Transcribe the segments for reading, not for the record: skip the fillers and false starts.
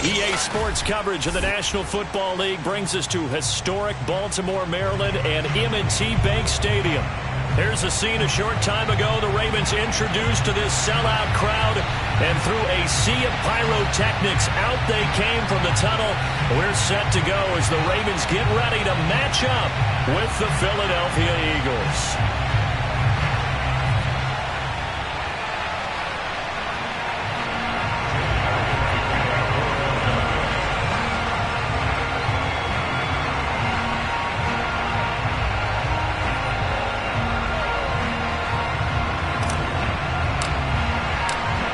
EA Sports coverage of the National Football League brings us to historic Baltimore, Maryland and M&T Bank Stadium. Here's a scene a short time ago. The Ravens introduced to this sellout crowd, and through a sea of pyrotechnics, out they came from the tunnel. We're set to go as the Ravens get ready to match up with the Philadelphia Eagles.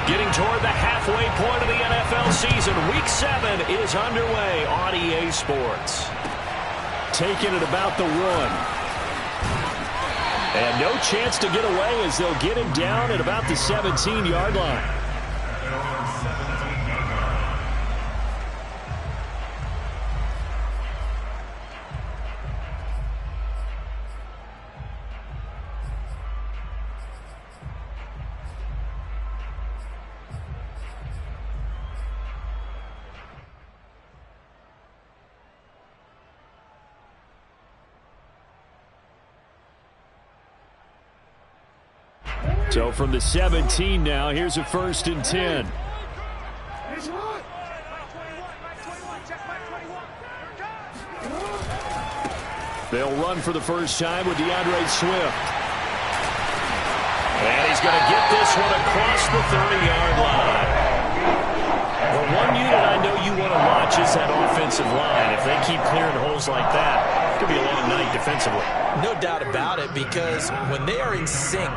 Getting toward the halfway point of the NFL season. Week 7 is underway on EA Sports. Taking it about the 1. And no chance to get away as they'll get him down at about the 17-yard line. So from the 17 now, here's a 1st and 10. They'll run for the first time with DeAndre Swift. And he's going to get this one across the 30-yard line. The one unit I know you want to watch is that offensive line. If they keep clearing holes like that, it could be a long night defensively. No doubt about it, because when they are in sync,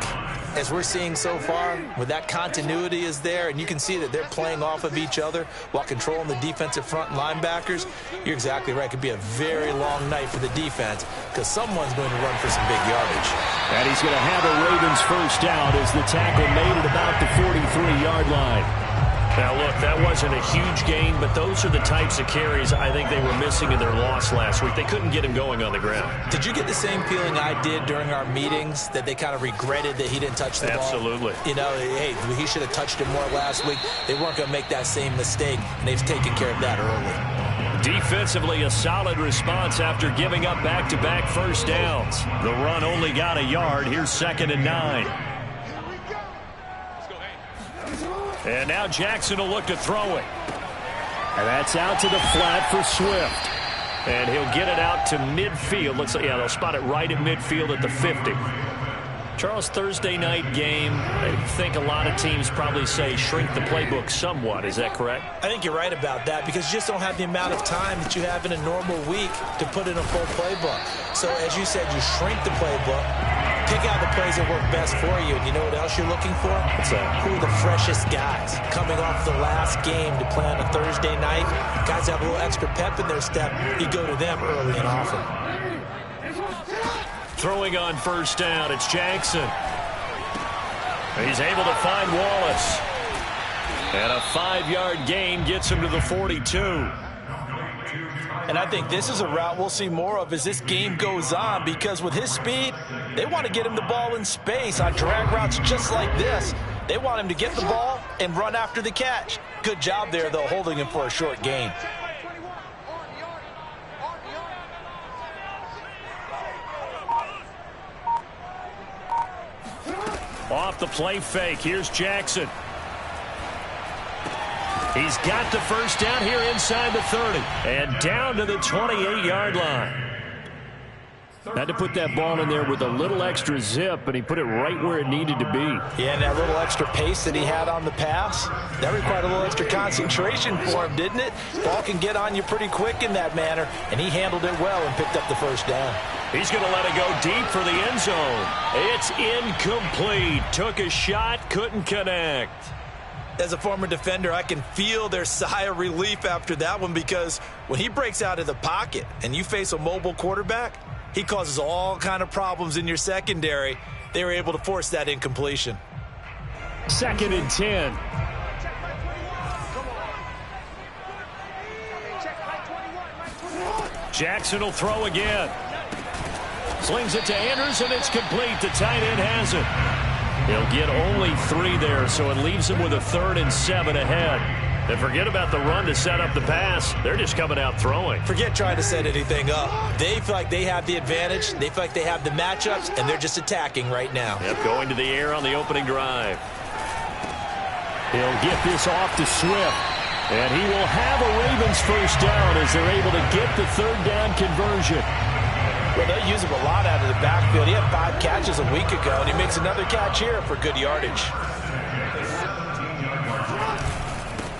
as we're seeing so far, when that continuity is there, and you can see that they're playing off of each other while controlling the defensive front linebackers, you're exactly right. It could be a very long night for the defense because someone's going to run for some big yardage. And he's going to have a Ravens first down as the tackle made at about the 43-yard line. Now, look, that wasn't a huge gain, but those are the types of carries I think they were missing in their loss last week. They couldn't get him going on the ground. Did you get the same feeling I did during our meetings, that they kind of regretted that he didn't touch the ball? Absolutely. You know, hey, he should have touched it more last week. They weren't going to make that same mistake, and they've taken care of that early. Defensively, a solid response after giving up back-to-back first downs. The run only got a yard. Here's 2nd and 9. And now Jackson will look to throw it. And that's out to the flat for Swift. And he'll get it out to midfield. Looks like, yeah, they'll spot it right at midfield at the 50. Charles, Thursday night game, I think a lot of teams probably say shrink the playbook somewhat. Is that correct? I think you're right about that, because you just don't have the amount of time that you have in a normal week to put in a full playbook. So, as you said, you shrink the playbook, pick out the plays that work best for you. And you know what else you're looking for? What's that? Who are the freshest guys coming off the last game to play on a Thursday night? Guys have a little extra pep in their step. You go to them early and often. Throwing on first down, it's Jackson. He's able to find Wallace. And a 5-yard gain gets him to the 42. And I think this is a route we'll see more of as this game goes on, because with his speed, they want to get him the ball in space on drag routes just like this. They want him to get the ball and run after the catch. Good job there, though, holding him for a short gain. Off the play fake, here's Jackson. He's got the first down here inside the 30. And down to the 28-yard line. Had to put that ball in there with a little extra zip, and he put it right where it needed to be. Yeah, and that little extra pace that he had on the pass, that required a little extra concentration for him, didn't it? Ball can get on you pretty quick in that manner, and he handled it well and picked up the first down. He's going to let it go deep for the end zone. It's incomplete. Took a shot, couldn't connect. As a former defender, I can feel their sigh of relief after that one, because when he breaks out of the pocket and you face a mobile quarterback, he causes all kind of problems in your secondary. They were able to force that incompletion. 2nd and 10. Jackson will throw again. Slings it to Anderson. It's complete. The tight end has it. He'll get only 3 there, so it leaves him with a 3rd and 7 ahead. And forget about the run to set up the pass. They're just coming out throwing. Forget trying to set anything up. They feel like they have the advantage. They feel like they have the matchups, and they're just attacking right now. Yep, going to the air on the opening drive. He'll get this off to Swift. And he will have a Ravens first down as they're able to get the third down conversion. Well, they use him a lot out of the backfield. He had 5 catches a week ago, and he makes another catch here for good yardage.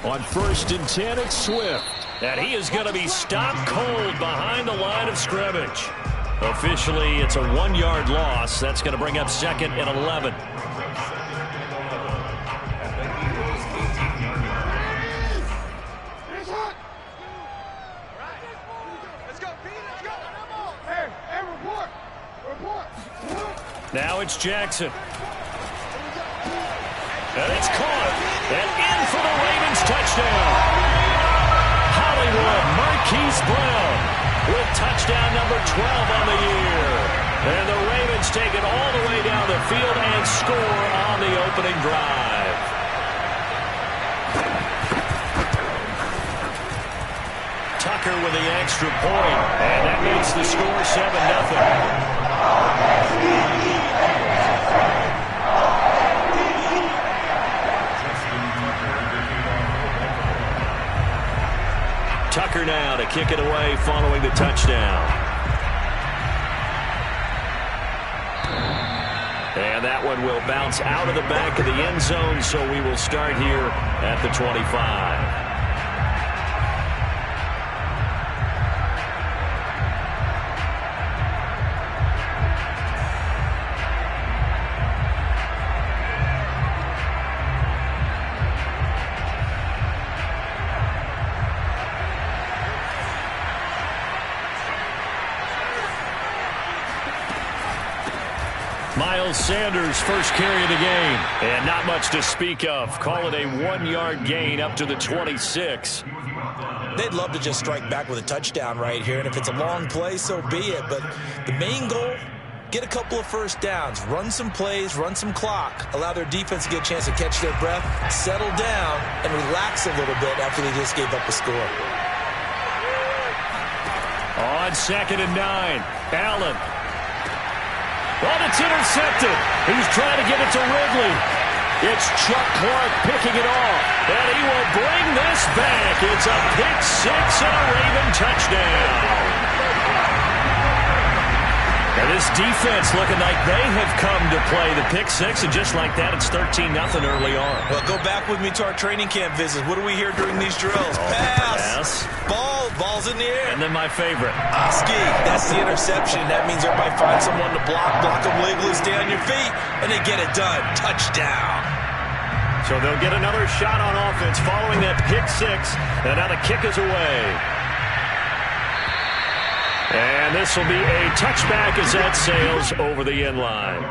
On 1st and 10, it's Swift. And he is going to be stopped cold behind the line of scrimmage. Officially, it's a 1-yard loss. That's going to bring up 2nd and 11. Now it's Jackson. And it's caught. And in for the Ravens touchdown. Hollywood Marquise Brown with touchdown number 12 on the year. And the Ravens take it all the way down the field and score on the opening drive. Tucker with the extra point. And that makes the score 7-0. Tucker now to kick it away following the touchdown. And that one will bounce out of the back of the end zone, so we will start here at the 25. Miles Sanders' first carry of the game. And not much to speak of. Call it a 1-yard gain up to the 26. They'd love to just strike back with a touchdown right here. And if it's a long play, so be it. But the main goal, get a couple of first downs. Run some plays, run some clock. Allow their defense to get a chance to catch their breath, settle down, and relax a little bit after they just gave up a score. On 2nd and 9, Allen. Well, it's intercepted. He's trying to get it to Ridley. It's Chuck Clark picking it off. And he will bring this back. It's a pick 6 and a Raven touchdown. And this defense looking like they have come to play the pick 6. And just like that, it's 13-0 early on. Well, go back with me to our training camp visits. What do we hear during these drills? Pass. Ball's in the air. And then my favorite. Oski, that's the interception. That means everybody finds someone to block them legally, stay on your feet, and they get it done. Touchdown. So they'll get another shot on offense following that pick 6. And now the kick is away. And this will be a touchback as that sails over the end line.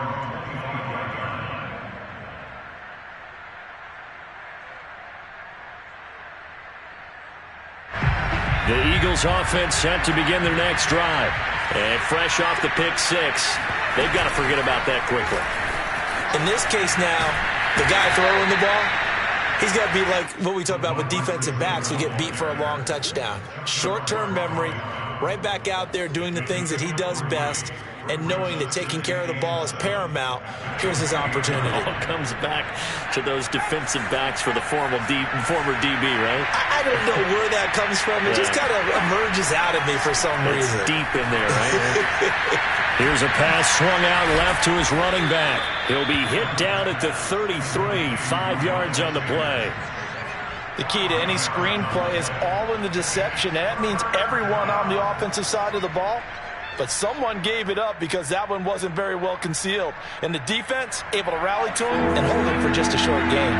The Eagles offense set to begin their next drive. And fresh off the pick 6, they've got to forget about that quickly. In this case now, the guy throwing the ball, he's got to be like what we talk about with defensive backs who get beat for a long touchdown. Short-term memory, right back out there doing the things that he does best, and knowing that taking care of the ball is paramount. Here's his opportunity. All comes back to those defensive backs for the former DB, right? I don't know where that comes from. It just kind of emerges out of me for some reason. It's deep in there, right? Here's a pass swung out left to his running back. He'll be hit down at the 33, 5 yards on the play. The key to any screen play is all in the deception. And that means everyone on the offensive side of the ball. But someone gave it up because that one wasn't very well concealed. And the defense able to rally to him and hold him for just a short gain.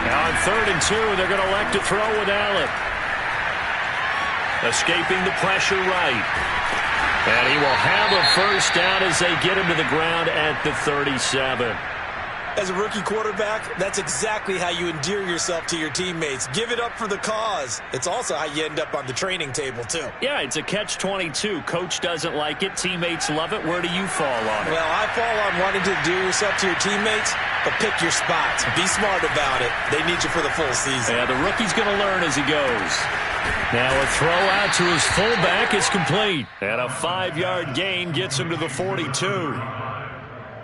Now on 3rd and 2, they're going to elect to throw with Allen. Escaping the pressure right. And he will have a first down as they get him to the ground at the 37. As a rookie quarterback, that's exactly how you endear yourself to your teammates. Give it up for the cause. It's also how you end up on the training table, too. Yeah, it's a catch-22. Coach doesn't like it. Teammates love it. Where do you fall on it? Well, I fall on wanting to endear yourself to your teammates, But pick your spots. Be smart about it. They need you for the full season. Yeah, the rookie's going to learn as he goes. Now a throw out to his fullback is complete. And a 5-yard gain gets him to the 42.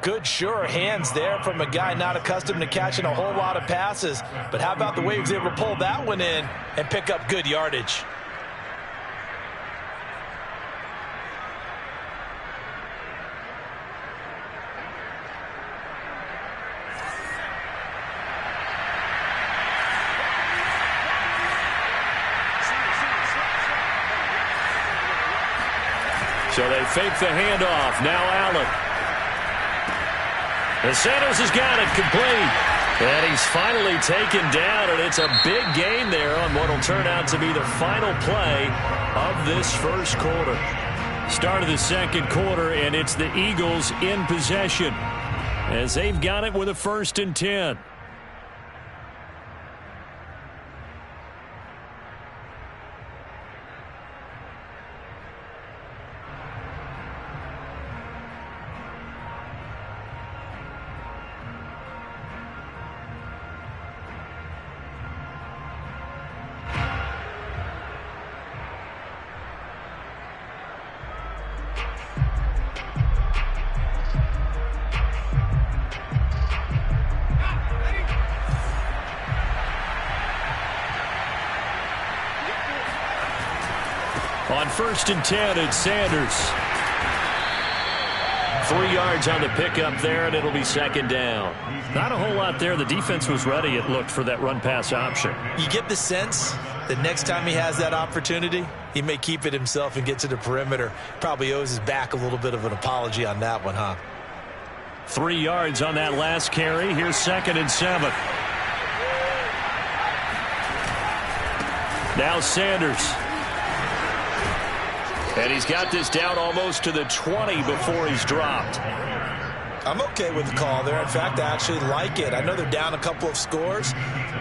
Good, sure hands there from a guy not accustomed to catching a whole lot of passes. But how about the way he was able to pull that one in and pick up good yardage? So they fake the handoff. Now Allen. And Sanders has got it complete. And he's finally taken down, and it's a big gain there on what will turn out to be the final play of this first quarter. Start of the second quarter, and it's the Eagles in possession as they've got it with a 1st and 10. On 1st and 10, it's Sanders. 3 yards on the pickup there, and it'll be 2nd down. Not a whole lot there. The defense was ready, it looked, for that run-pass option. You get the sense that next time he has that opportunity, he may keep it himself and get to the perimeter. Probably owes his back a little bit of an apology on that one, huh? 3 yards on that last carry. Here's 2nd and 7. Now Sanders. And he's got this down almost to the 20 before he's dropped. I'm okay with the call there. In fact, I actually like it. I know they're down a couple of scores,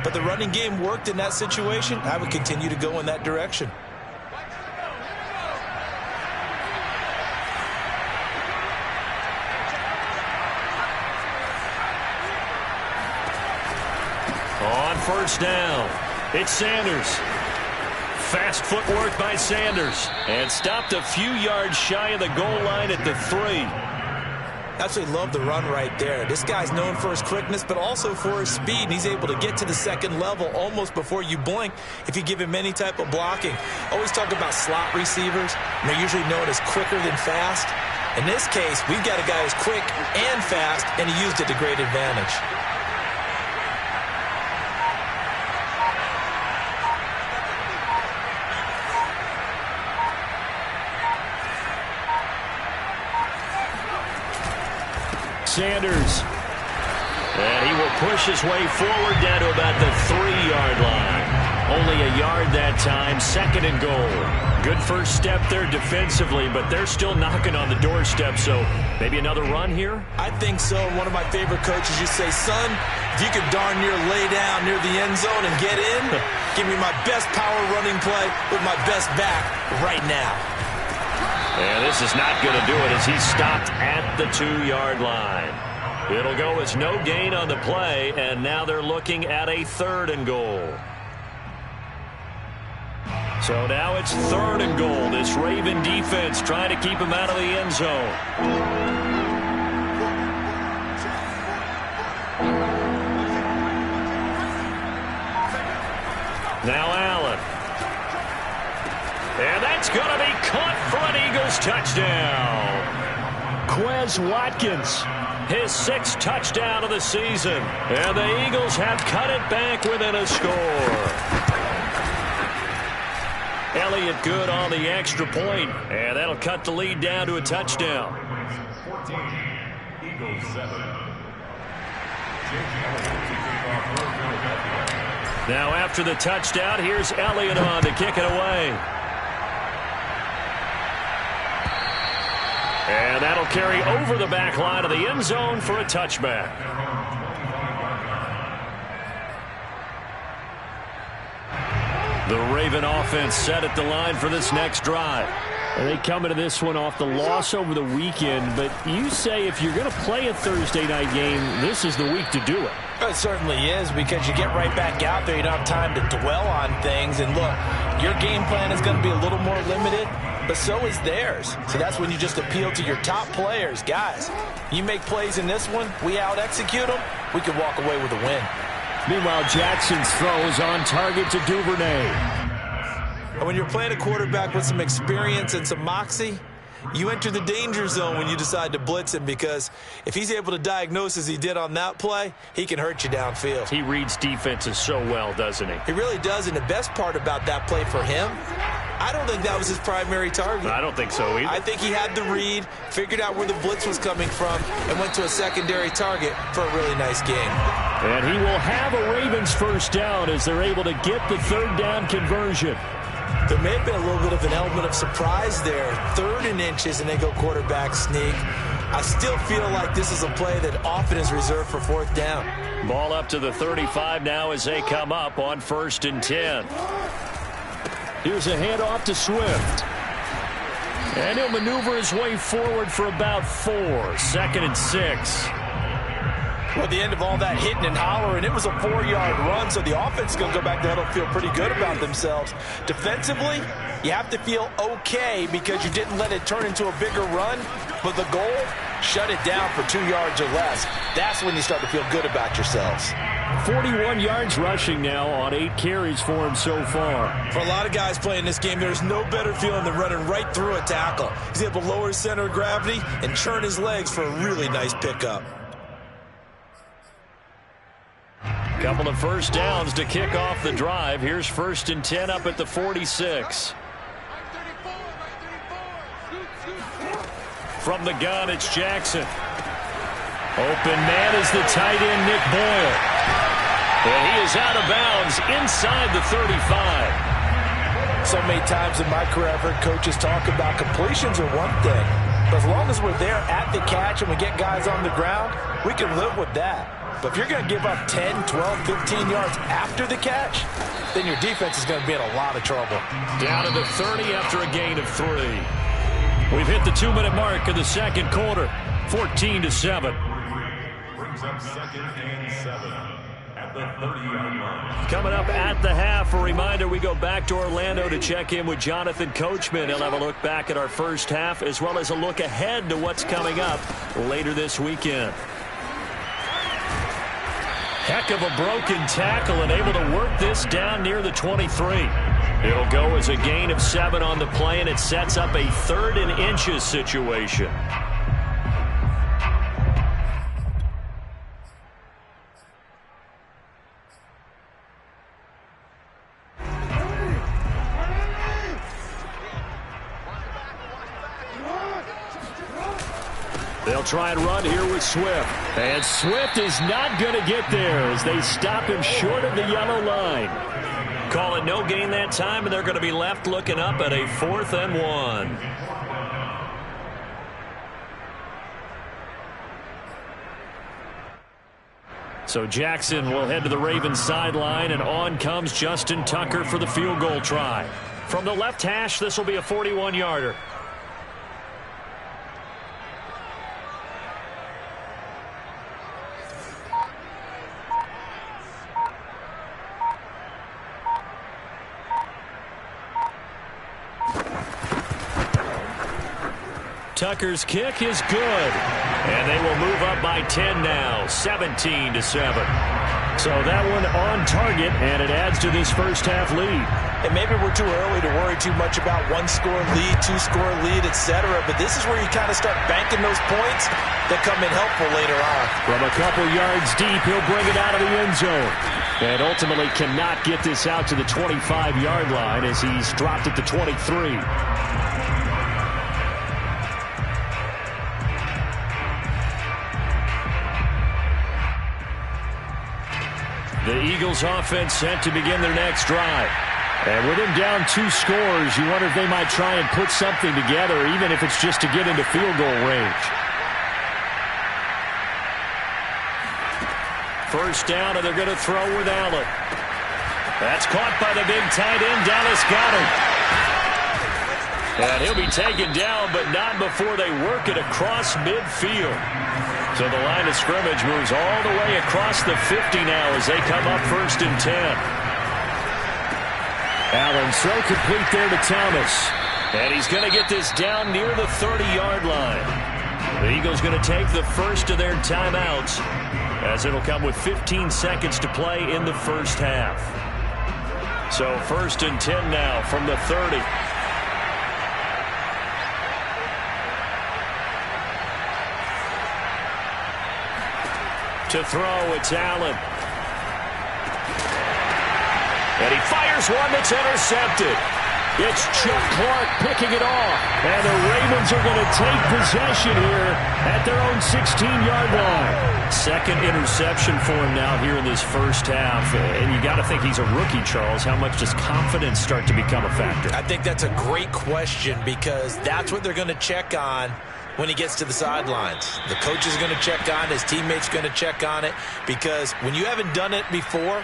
but the running game worked in that situation. I would continue to go in that direction. On 1st down, it's Sanders. Fast footwork by Sanders. And stopped a few yards shy of the goal line at the 3. Absolutely love the run right there. This guy's known for his quickness, but also for his speed. And he's able to get to the 2nd level almost before you blink if you give him any type of blocking. Always talk about slot receivers, and they're usually known as quicker than fast. In this case, we've got a guy who's quick and fast, and he used it to great advantage. Sanders. And he will push his way forward down to about the 3-yard line. Only a yard that time. 2nd and goal. Good first step there defensively, but they're still knocking on the doorstep, so maybe another run here? I think so. One of my favorite coaches used to say, son, if you could darn near lay down near the end zone and get in, give me my best power running play with my best back right now. And this is not going to do it as he's stopped at the 2-yard line. It'll go as no gain on the play, and now they're looking at a 3rd and goal. So now it's 3rd and goal. This Raven defense trying to keep him out of the end zone. Now Allen. And that's going to be caught for an Eagles touchdown. Quez Watkins, his 6th touchdown of the season. And the Eagles have cut it back within a score. Elliott good on the extra point, and that'll cut the lead down to a touchdown. 14, Eagles 7. Now after the touchdown, here's Elliott on to kick it away. And that'll carry over the back line of the end zone for a touchback. The Raven offense set at the line for this next drive. And they come into this one off the loss over the weekend, but you say if you're going to play a Thursday night game, this is the week to do it. It certainly is, because you get right back out there. You don't have time to dwell on things. And look, your game plan is going to be a little more limited, but so is theirs. So that's when you just appeal to your top players. Guys, you make plays in this one, we out-execute them, we can walk away with a win. Meanwhile, Jackson's throw is on target to Duvernay. And when you're playing a quarterback with some experience and some moxie, you enter the danger zone when you decide to blitz him, because if he's able to diagnose as he did on that play, he can hurt you downfield. He reads defenses so well, doesn't he? He really does, and the best part about that play for him, I don't think that was his primary target. I don't think so either. I think he had the read, figured out where the blitz was coming from, and went to a secondary target for a really nice game. And he will have a Ravens first down as they're able to get the third down conversion. There may have been a little bit of an element of surprise there. 3rd and inches, and they go quarterback sneak. I still feel like this is a play that often is reserved for 4th down. Ball up to the 35 now as they come up on 1st and 10. Here's a handoff to Swift. And he'll maneuver his way forward for about 4. 2nd and 6. Well, at the end of all that hitting and hollering, it was a 4-yard run, so the offense is going to go back there and feel pretty good about themselves. Defensively, you have to feel okay because you didn't let it turn into a bigger run, but the goal, shut it down for 2 yards or less. That's when you start to feel good about yourselves. 41 yards rushing now on 8 carries for him so far. For a lot of guys playing this game, there's no better feeling than running right through a tackle. He's able to lower his center of gravity and churn his legs for a really nice pickup. Couple of first downs to kick off the drive. Here's 1st and 10 up at the 46. From the gun, it's Jackson. Open man is the tight end, Nick Boyle. And he is out of bounds inside the 35. So many times in my career, I've heard coaches talk about completions are one thing. But as long as we're there at the catch and we get guys on the ground, we can live with that. But if you're going to give up 10, 12, 15 yards after the catch, then your defense is going to be in a lot of trouble. Down to the 30 after a gain of 3. We've hit the 2-minute mark of the second quarter. 14-7. Brings up 2nd and 7 at the 30-yard line. Coming up at the half, a reminder, we go back to Orlando to check in with Jonathan Coachman. He'll have a look back at our first half as well as a look ahead to what's coming up later this weekend. Heck of a broken tackle and able to work this down near the 23. It'll go as a gain of 7 on the play, and it sets up a 3rd and inches situation. They'll try and run here with Swift. And Swift is not going to get there as they stop him short of the yellow line. Call it no gain that time, and they're going to be left looking up at a 4th and 1. So Jackson will head to the Ravens sideline, and on comes Justin Tucker for the field goal try. From the left hash, this will be a 41-yarder. Tucker's kick is good. And they will move up by 10 now, 17-7. So that one on target, and it adds to this first half lead. And maybe we're too early to worry too much about 1-score lead, 2-score lead, etc. But this is where you kind of start banking those points that come in helpful later on. From a couple yards deep, he'll bring it out of the end zone. And ultimately cannot get this out to the 25-yard line as he's dropped at the 23. The Eagles offense set to begin their next drive. And with him down 2 scores, you wonder if they might try and put something together, even if it's just to get into field goal range. First down, and they're going to throw with Allen. That's caught by the big tight end, Dallas Goedert. And he'll be taken down, but not before they work it across midfield. So the line of scrimmage moves all the way across the 50 now as they come up 1st and 10. Allen throw complete there to Thomas. And he's going to get this down near the 30-yard line. The Eagles going to take the first of their timeouts as it'll come with 15 seconds to play in the first half. So 1st and 10 now from the 30. To throw, it's Allen. And he fires one that's intercepted. It's Chuck Clark picking it off. And the Ravens are going to take possession here at their own 16-yard line. Second interception for him now here in this first half. And you got to think he's a rookie, Charles. How much does confidence start to become a factor? I think that's a great question because that's what they're going to check on when he gets to the sidelines. The coach is going to check on it. His teammates going to check on it because when you haven't done it before,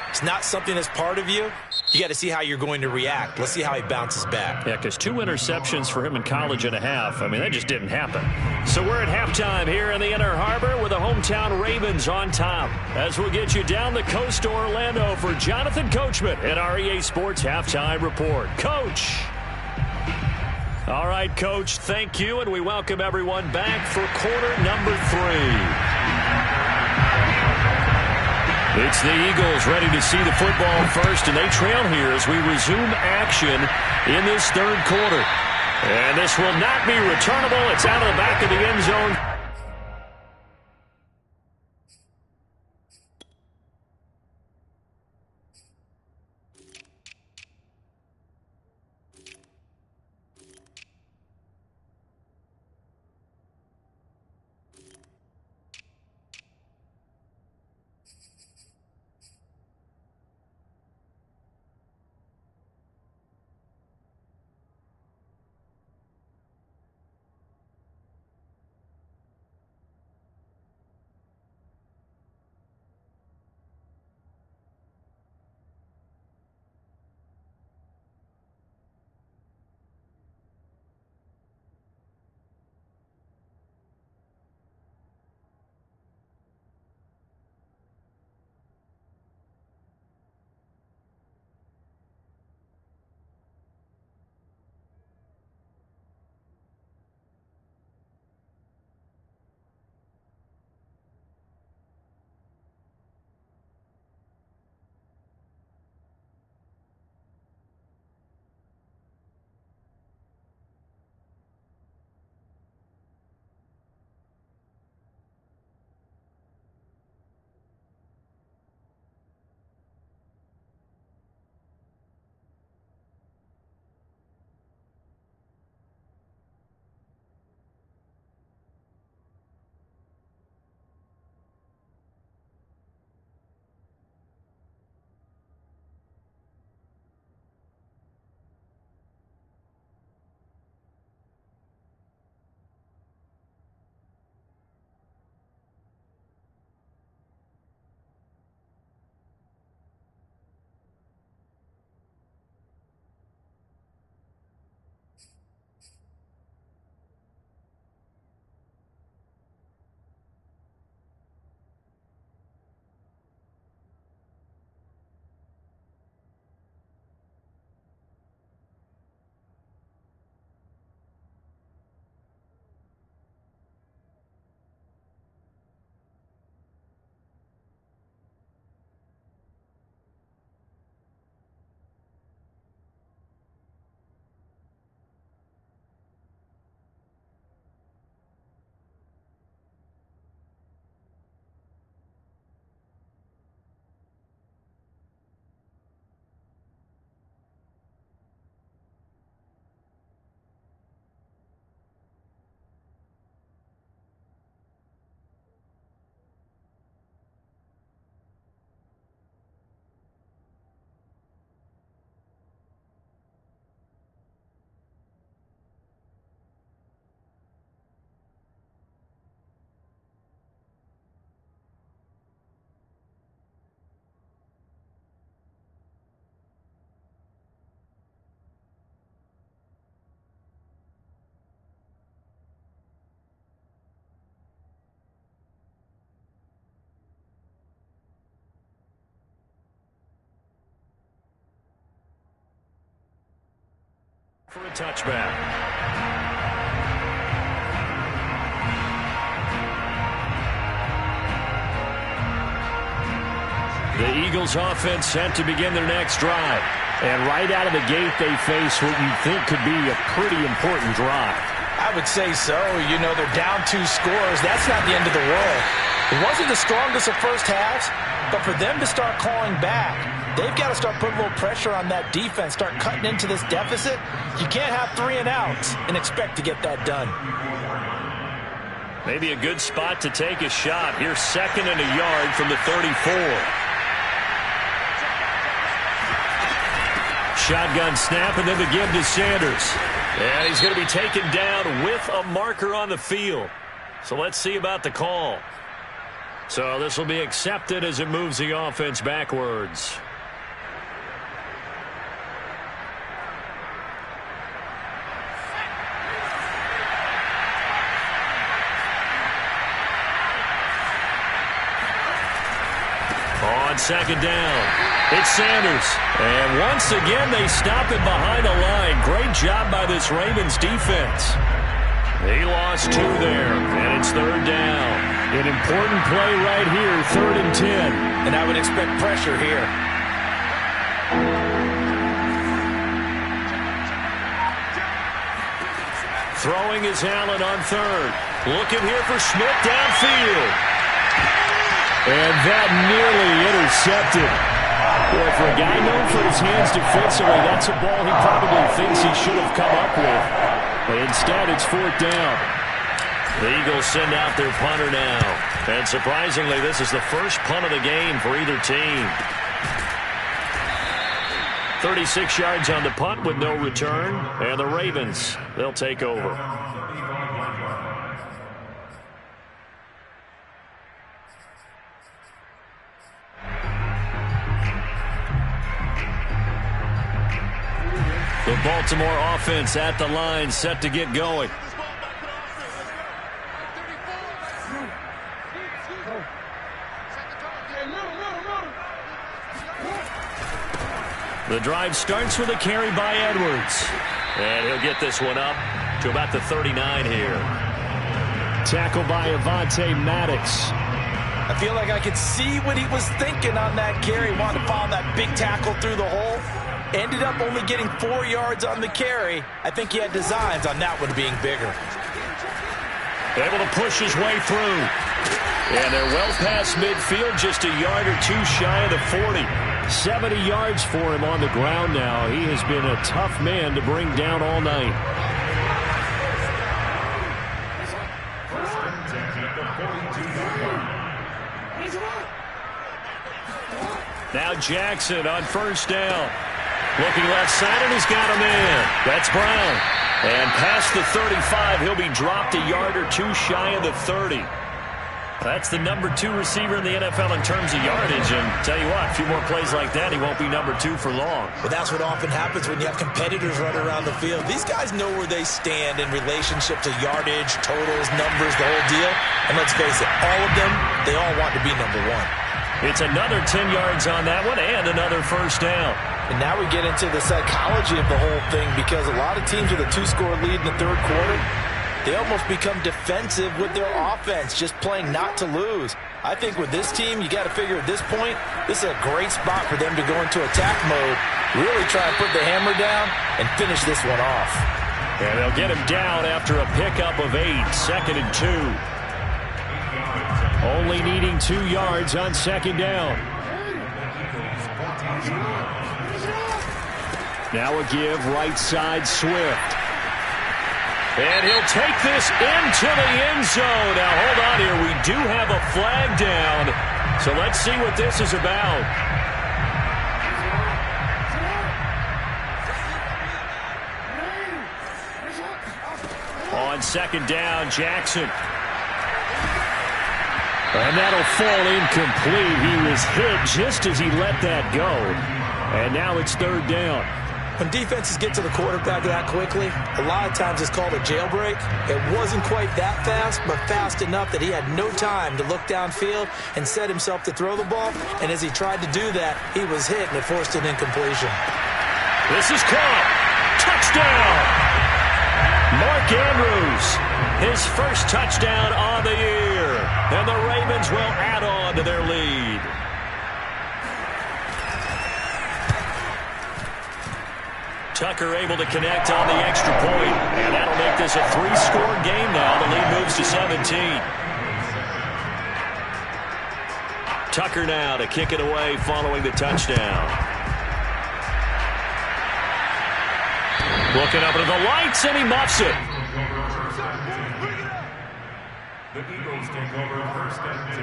it's not something that's part of you. You got to see how you're going to react. Let's see how he bounces back. Yeah, because 2 interceptions for him in college and a half. I mean, that just didn't happen. So we're at halftime here in the Inner Harbor with the hometown Ravens on top. As we'll get you down the coast to Orlando for Jonathan Coachman at our EA Sports Halftime Report. Coach. All right, Coach, thank you, and we welcome everyone back for quarter number 3. It's the Eagles ready to see the football first, and they trail here as we resume action in this third quarter. And this will not be returnable. It's out of the back of the end zone. For a touchback. The Eagles offense set to begin their next drive. And right out of the gate, they face what you think could be a pretty important drive. I would say so. You know, they're down 2 scores. That's not the end of the world. It wasn't the strongest of first halves, but for them to start clawing back, they've got to start putting a little pressure on that defense, start cutting into this deficit. You can't have 3 and outs and expect to get that done. Maybe a good spot to take a shot. Here's 2nd and a yard from the 34. Shotgun snap, and then the give to Sanders. And he's going to be taken down with a marker on the field. So let's see about the call. So this will be accepted as it moves the offense backwards. On 2nd down. It's Sanders. And once again, they stop it behind the line. Great job by this Ravens defense. He lost 2 there, and it's 3rd down. An important play right here, 3rd and 10. And I would expect pressure here. Throwing is Allen on 3rd. Looking here for Schmidt downfield. And that nearly intercepted. Boy, for a guy known for his hands defensively, that's a ball he probably thinks he should have come up with. But instead, it's 4th down. The Eagles send out their punter now. And surprisingly, this is the first punt of the game for either team. 36 yards on the punt with no return. And the Ravens, they'll take over. The Baltimore offense at the line, set to get going. The drive starts with a carry by Edwards. And he'll get this one up to about the 39 here. Tackle by Avonte Maddox. I feel like I could see what he was thinking on that carry. Wanted to follow that big tackle through the hole. Ended up only getting 4 yards on the carry. I think he had designs on that one being bigger. Able to push his way through. And they're well past midfield, just a yard or 2 shy of the 40. 70 yards for him on the ground now. He has been a tough man to bring down all night. Now Jackson on 1st down. Looking left side, and he's got a man. That's Brown. And past the 35, he'll be dropped a yard or 2 shy of the 30. That's the number 2 receiver in the NFL in terms of yardage. And tell you what, a few more plays like that, he won't be number 2 for long. But that's what often happens when you have competitors running around the field. These guys know where they stand in relationship to yardage, totals, numbers, the whole deal. And let's face it, all of them, they all want to be number 1. It's another 10 yards on that one and another 1st down. And now we get into the psychology of the whole thing, because a lot of teams with a 2-score lead in the 3rd quarter, they almost become defensive with their offense, just playing not to lose. I think with this team, you got to figure at this point, this is a great spot for them to go into attack mode, really try and put the hammer down and finish this one off. And they'll get him down after a pickup of 8, 2nd and 2. Only needing 2 yards on 2nd down. Now a give, right side, Swift. And he'll take this into the end zone. Now, hold on here. We do have a flag down. So let's see what this is about. On 2nd down, Jackson. And that'll fall incomplete. He was hit just as he let that go. And now it's 3rd down. When defenses get to the quarterback that quickly, a lot of times it's called a jailbreak. It wasn't quite that fast, but fast enough that he had no time to look downfield and set himself to throw the ball. And as he tried to do that, he was hit and it forced an incompletion. This is caught. Touchdown! his first touchdown on the year. And the Ravens will add on to their lead. Tucker able to connect on the extra point. And that'll make this a 3-score game now. The lead moves to 17. Tucker now to kick it away following the touchdown. Looking up into the lights, and he muffs it. The Eagles take over first and 10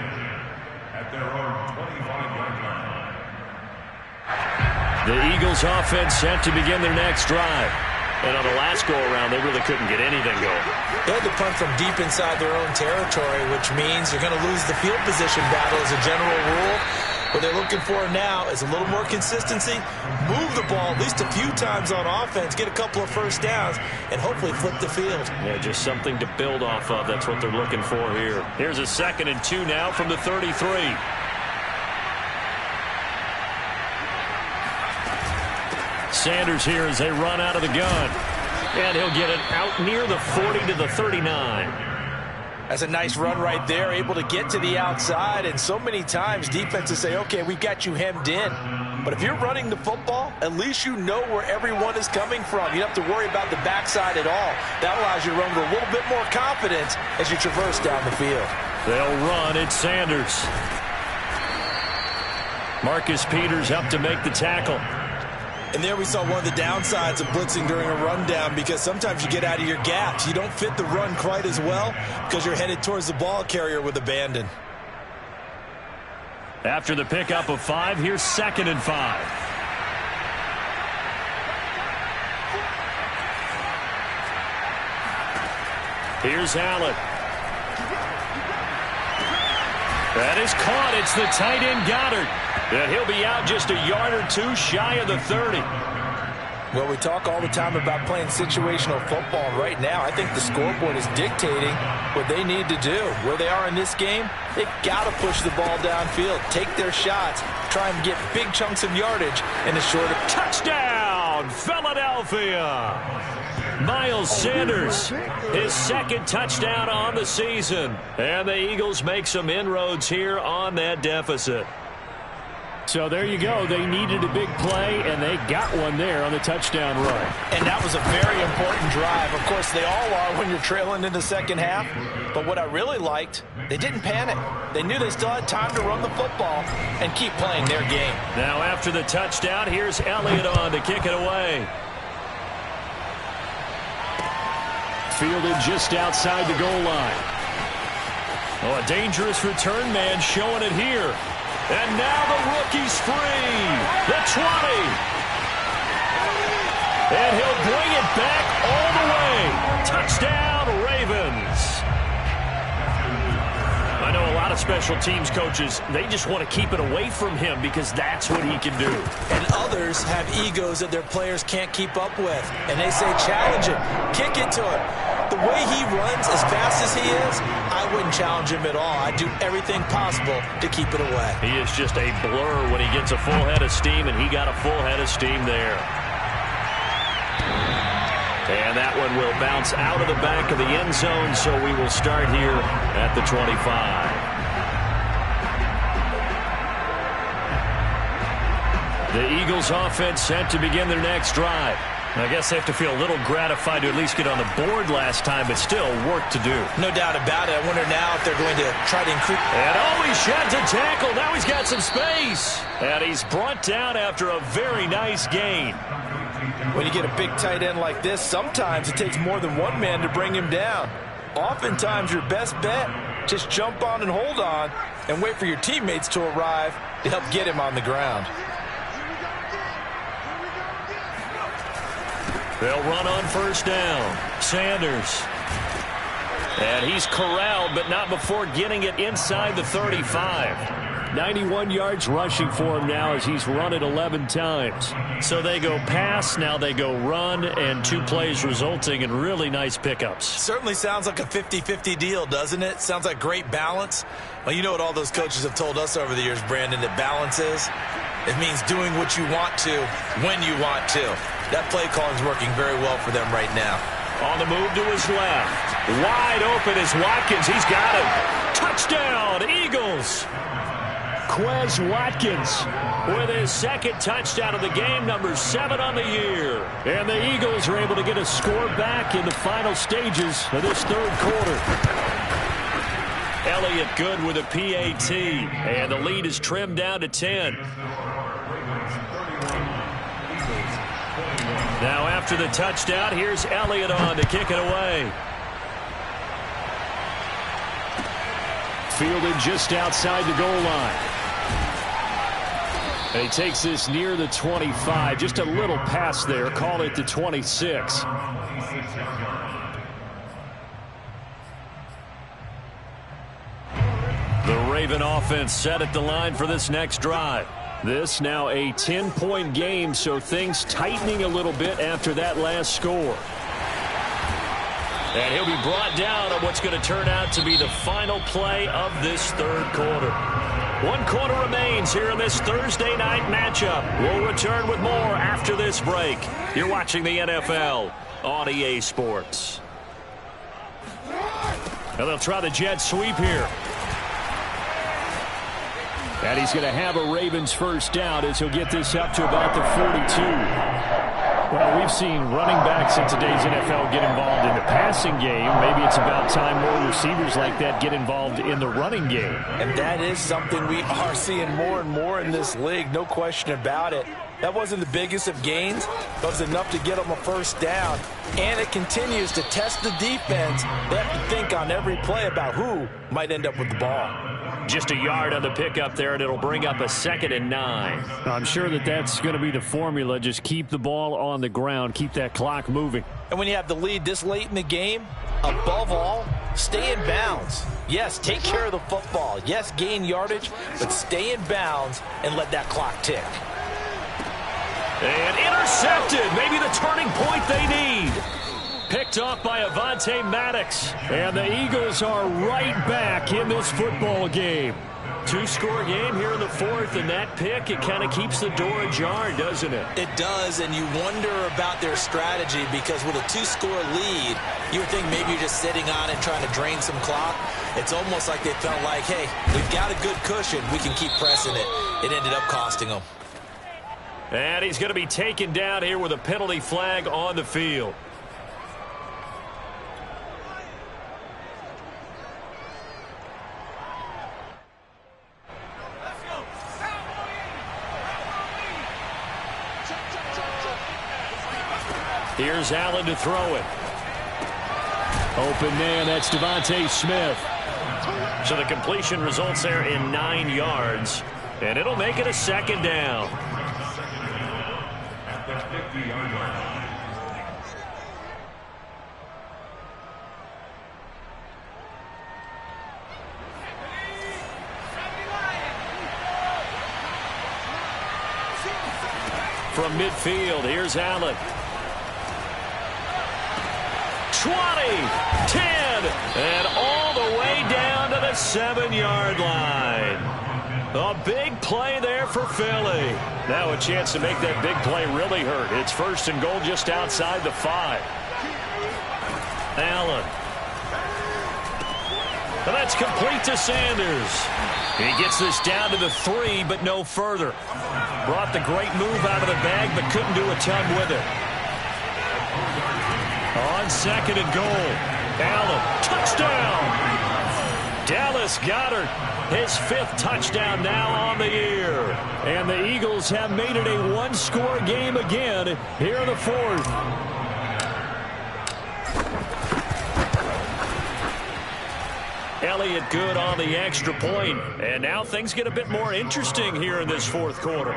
at their own 25-yard line. The Eagles offense set to begin their next drive. And on the last go-around, they really couldn't get anything going. They had to punt from deep inside their own territory, which means you're going to lose the field position battle as a general rule. What they're looking for now is a little more consistency, move the ball at least a few times on offense, get a couple of first downs, and hopefully flip the field. Yeah, just something to build off of. That's what they're looking for here. Here's a 2nd and 2 now from the 33. Sanders here as they run out of the gun. And he'll get it out near the 40 to the 39. That's a nice run right there, able to get to the outside. And so many times defenses say, okay, we've got you hemmed in. But if you're running the football, at least you know where everyone is coming from. You don't have to worry about the backside at all. That allows you to run with a little bit more confidence as you traverse down the field. They'll run. It's Sanders. Marcus Peters up to make the tackle. And there we saw one of the downsides of blitzing during a rundown, because sometimes you get out of your gaps. You don't fit the run quite as well because you're headed towards the ball carrier with abandon. After the pickup of 5, here's 2nd and 5. Here's Allen. That is caught. It's the tight end Goddard. And he'll be out just a yard or two shy of the 30. Well, we talk all the time about playing situational football. Right now, I think the scoreboard is dictating what they need to do. Where they are in this game, they've got to push the ball downfield, take their shots, try and get big chunks of yardage in a shorter. Touchdown, Philadelphia! Miles Sanders, his 2nd touchdown on the season. And the Eagles make some inroads here on that deficit. So there you go. They needed a big play, and they got one there on the touchdown run. And that was a very important drive. Of course, they all are when you're trailing in the second half. But what I really liked, they didn't panic. They knew they still had time to run the football and keep playing their game. Now after the touchdown, here's Elliott on to kick it away. Fielded just outside the goal line. Oh, a dangerous return man showing it here. And now the rookie's free. The 20. And he'll bring it back all the way. Touchdown, Ravens. I know a lot of special teams coaches, they just want to keep it away from him because that's what he can do. And others have egos that their players can't keep up with. And they say, challenge him. Kick it to him. The way he runs as fast as he is, I wouldn't challenge him at all. I'd do everything possible to keep it away. He is just a blur when he gets a full head of steam, and he got a full head of steam there. And that one will bounce out of the back of the end zone, so we will start here at the 25. The Eagles offense set to begin their next drive. I guess they have to feel a little gratified to at least get on the board last time, but still work to do. No doubt about it. I wonder now if they're going to try to increase. And he sheds a tackle. Now he's got some space. And he's brought down after a very nice gain. When you get a big tight end like this, sometimes it takes more than one man to bring him down. Oftentimes, your best bet, just jump on and hold on and wait for your teammates to arrive to help get him on the ground. They'll run on first down. Sanders. And he's corralled, but not before getting it inside the 35. 91 yards rushing for him now as he's run it 11 times. So they go pass, now they go run, and 2 plays resulting in really nice pickups. Certainly sounds like a 50-50 deal, doesn't it? Sounds like great balance. Well, you know what all those coaches have told us over the years, Brandon, that balance is? It means doing what you want to when you want to. That play calling is working very well for them right now. On the move to his left. Wide open is Watkins. He's got him. Touchdown, Eagles. Quez Watkins with his second touchdown of the game, number 7 on the year. And the Eagles are able to get a score back in the final stages of this third quarter. Elliott good with a PAT, and the lead is trimmed down to 10. Now after the touchdown, here's Elliott on to kick it away. Fielded just outside the goal line. And he takes this near the 25. Just a little pass there. Call it the 26. The Raven offense set at the line for this next drive. This now a 10-point game, so things tightening a little bit after that last score. And he'll be brought down on what's going to turn out to be the final play of this third quarter. 1 quarter remains here in this Thursday night matchup. We'll return with more after this break. You're watching the NFL on EA Sports. Now they'll try the jet sweep here. And he's going to have a Ravens first down as he'll get this up to about the 42. Well, we've seen running backs in today's NFL get involved in the passing game. Maybe it's about time more receivers like that get involved in the running game. And that is something we are seeing more and more in this league, no question about it. That wasn't the biggest of gains, but it was enough to get them a first down. And it continues to test the defense. They have to think on every play about who might end up with the ball. Just a yard on the pickup there, and it'll bring up a 2nd and 9. I'm sure that that's going to be the formula. Just keep the ball on the ground. Keep that clock moving. And when you have the lead this late in the game, above all, stay in bounds. Yes, take care of the football. Yes, gain yardage, but stay in bounds and let that clock tick. And intercepted. Maybe the turning point they need. Picked off by Avonte Maddox. And the Eagles are right back in this football game. 2-score game here in the fourth, and that pick, it kind of keeps the door ajar, doesn't it? It does, and you wonder about their strategy because with a 2-score lead, you would think maybe you're just sitting on it trying to drain some clock. It's almost like they felt like, hey, we've got a good cushion. We can keep pressing it. It ended up costing them. And he's going to be taken down here with a penalty flag on the field. Here's Allen to throw it. Open man, that's Devontae Smith. So the completion results there in 9 yards. And it'll make it a 2nd down. At the 50-yard line. From midfield, here's Allen. 20, 10, and all the way down to the 7-yard line. A big play there for Philly. Now a chance to make that big play really hurt. It's 1st and goal just outside the 5. Allen. And that's complete to Sanders. He gets this down to the 3, but no further. Brought the great move out of the bag, but couldn't do a ton with it. On 2nd and goal, Allen, touchdown! Dallas Goedert, his 5th touchdown now on the year. And the Eagles have made it a 1-score game again here in the 4th. Elliott good on the extra point. And now things get a bit more interesting here in this 4th quarter.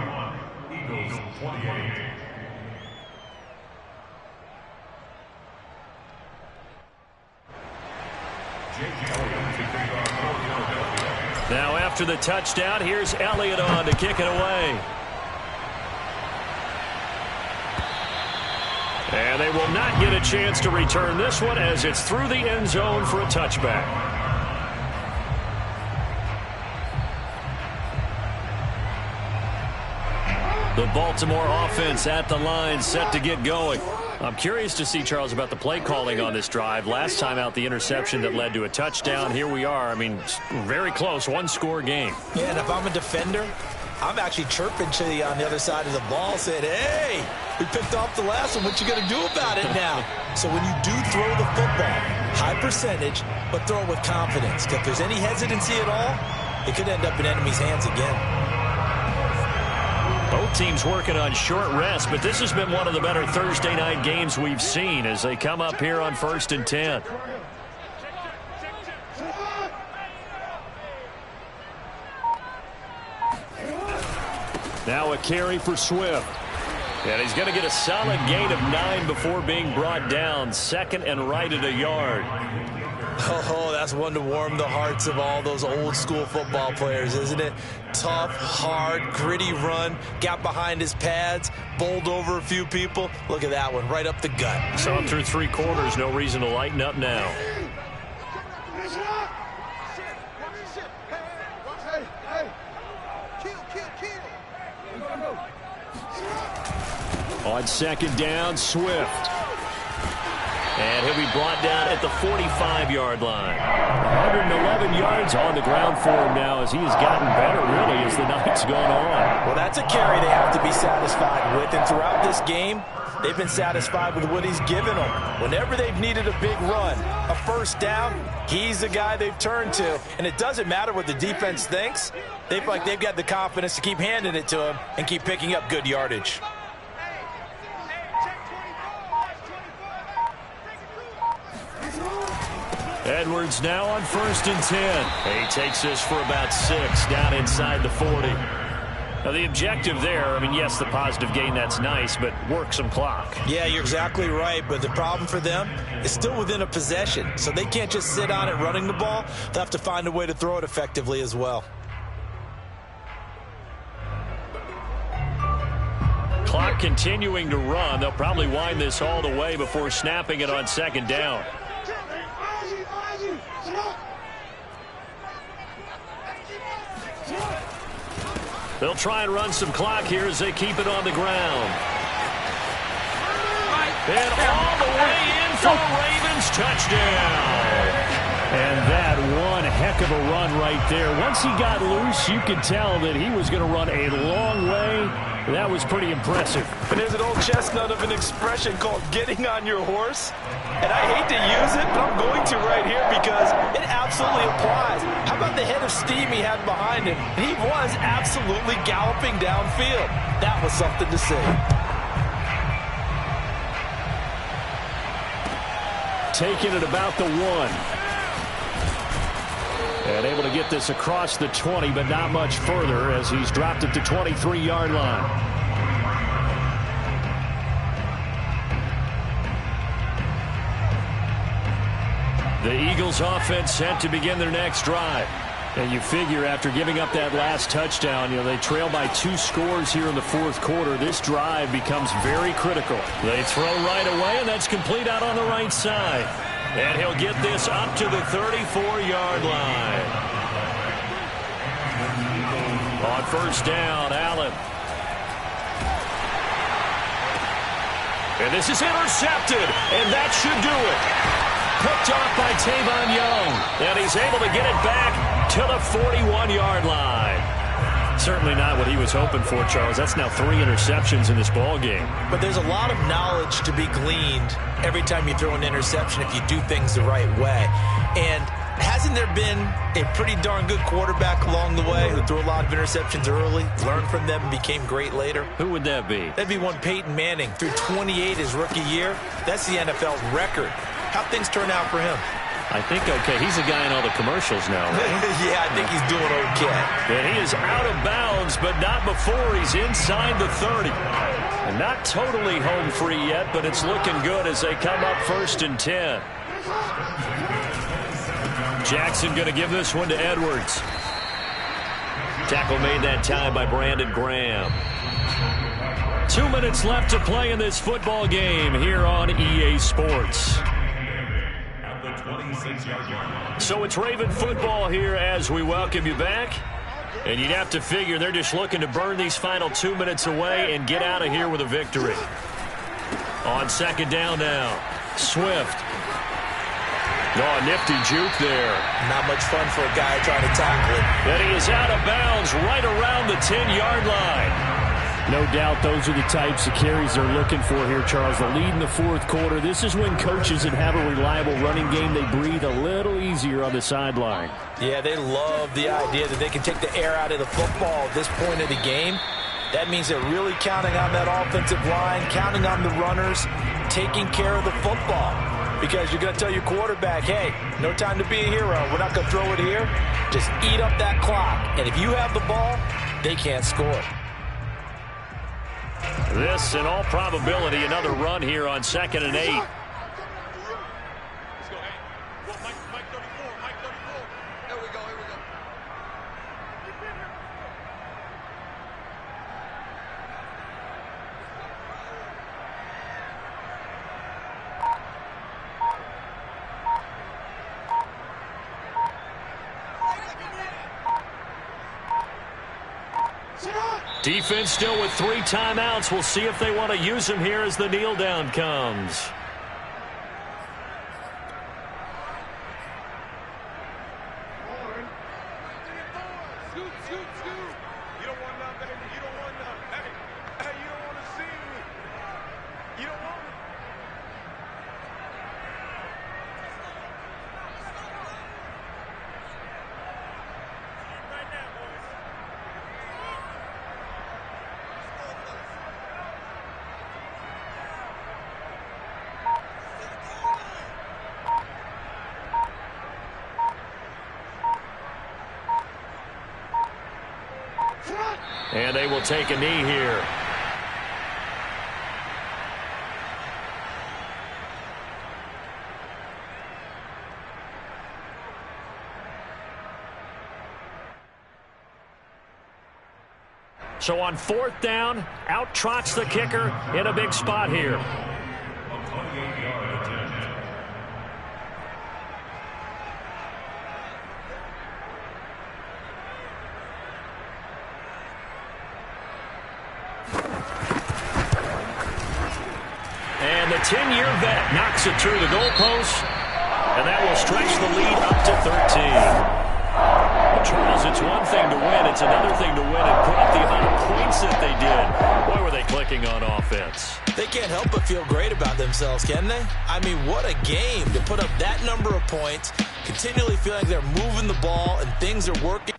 Eagles 28. Now after the touchdown, here's Elliott on to kick it away. And they will not get a chance to return this one as it's through the end zone for a touchback. The Baltimore offense at the line set to get going. I'm curious to see, Charles, about the play calling on this drive. Last time out, the interception that led to a touchdown. Here we are. I mean, very close, one-score game. Yeah, and if I'm a defender, I'm actually chirping to you on the other side of the ball, saying, hey, we picked off the last one. What you going to do about it now? So when you do throw the football, high percentage, but throw it with confidence. If there's any hesitancy at all, it could end up in enemy's hands again. Both teams working on short rest, but this has been one of the better Thursday night games we've seen as they come up here on 1st and 10. Now a carry for Swift. And he's going to get a solid gain of 9 before being brought down. 2nd and right at a yard. Oh, that's one to warm the hearts of all those old school football players, isn't it? Tough, hard, gritty run, got behind his pads, bowled over a few people. Look at that one, right up the gut. So through 3 quarters, no reason to lighten up now. On 2nd down, Swift. And he'll be brought down at the 45-yard line. 111 yards on the ground for him now as he has gotten better, really, as the night's gone on. Well, that's a carry they have to be satisfied with. And throughout this game, they've been satisfied with what he's given them. Whenever they've needed a big run, a first down, he's the guy they've turned to. And it doesn't matter what the defense thinks. They feel like they've got the confidence to keep handing it to him and keep picking up good yardage. Edwards now on 1st and 10. He takes this for about 6 down inside the 40. Now the objective there, I mean, yes, the positive gain, that's nice, but work some clock. Yeah, you're exactly right, but the problem for them is still within a possession, so they can't just sit on it running the ball. They'll have to find a way to throw it effectively as well. Clock continuing to run. They'll probably wind this all the way before snapping it on 2nd down. They'll try and run some clock here as they keep it on the ground. And all the way in for a Ravens touchdown. And that one heck of a run right there. Once he got loose, you could tell that he was going to run a long way. That was pretty impressive. And there's an old chestnut of an expression called getting on your horse. And I hate to use it, but I'm going to right here because it absolutely applies. How about the head of steam he had behind him? He was absolutely galloping downfield. That was something to see. Taking it about the 1. And able to get this across the 20, but not much further as he's dropped it to 23-yard line. The Eagles offense set to begin their next drive. And you figure after giving up that last touchdown, you know, they trail by 2 scores here in the 4th quarter. This drive becomes very critical. They throw right away, and that's complete out on the right side. And he'll get this up to the 34-yard line. On 1st down, Allen. And this is intercepted, and that should do it. Picked off by Tavon Young. And he's able to get it back to the 41-yard line. Certainly not what he was hoping for, Charles. That's now 3 interceptions in this ball game. But there's a lot of knowledge to be gleaned every time you throw an interception if you do things the right way. And hasn't there been a pretty darn good quarterback along the way who threw a lot of interceptions early, learned from them, and became great later? Who would that be? That'd be one Peyton Manning. Threw 28 his rookie year. That's the NFL's record. How'd things turn out for him? I think okay. He's a guy in all the commercials now, right? Yeah, I think he's doing okay. And he is out of bounds, but not before he's inside the 30. And not totally home free yet, but it's looking good as they come up 1st and 10. Jackson going to give this one to Edwards. Tackle made that time by Brandon Graham. 2 minutes left to play in this football game here on EA Sports. So it's Raven football here as we welcome you back. And you'd have to figure they're just looking to burn these final 2 minutes away and get out of here with a victory. On second down now, Swift. Oh, nifty juke there. Not much fun for a guy trying to tackle it. And he is out of bounds right around the 10-yard line. No doubt those are the types of carries they're looking for here, Charles. The lead in the fourth quarter. This is when coaches that have a reliable running game, they breathe a little easier on the sideline. Yeah, they love the idea that they can take the air out of the football at this point of the game. That means they're really counting on that offensive line, counting on the runners, taking care of the football. Because you're going to tell your quarterback, hey, no time to be a hero. We're not going to throw it here. Just eat up that clock. And if you have the ball, they can't score. This, in all probability, another run here on 2nd and 8. Defense still with 3 timeouts. We'll see if they want to use them here as the kneel down comes. And they will take a knee here. So on 4th down, out trots the kicker in a big spot here. And the 10-year vet knocks it through the goalpost, and that will stretch the lead up to 13. Charles, it's one thing to win. It's another thing to win and put up the amount of points that they did. Boy, were they clicking on offense. They can't help but feel great about themselves, can they? I mean, what a game to put up that number of points, continually feeling like they're moving the ball and things are working.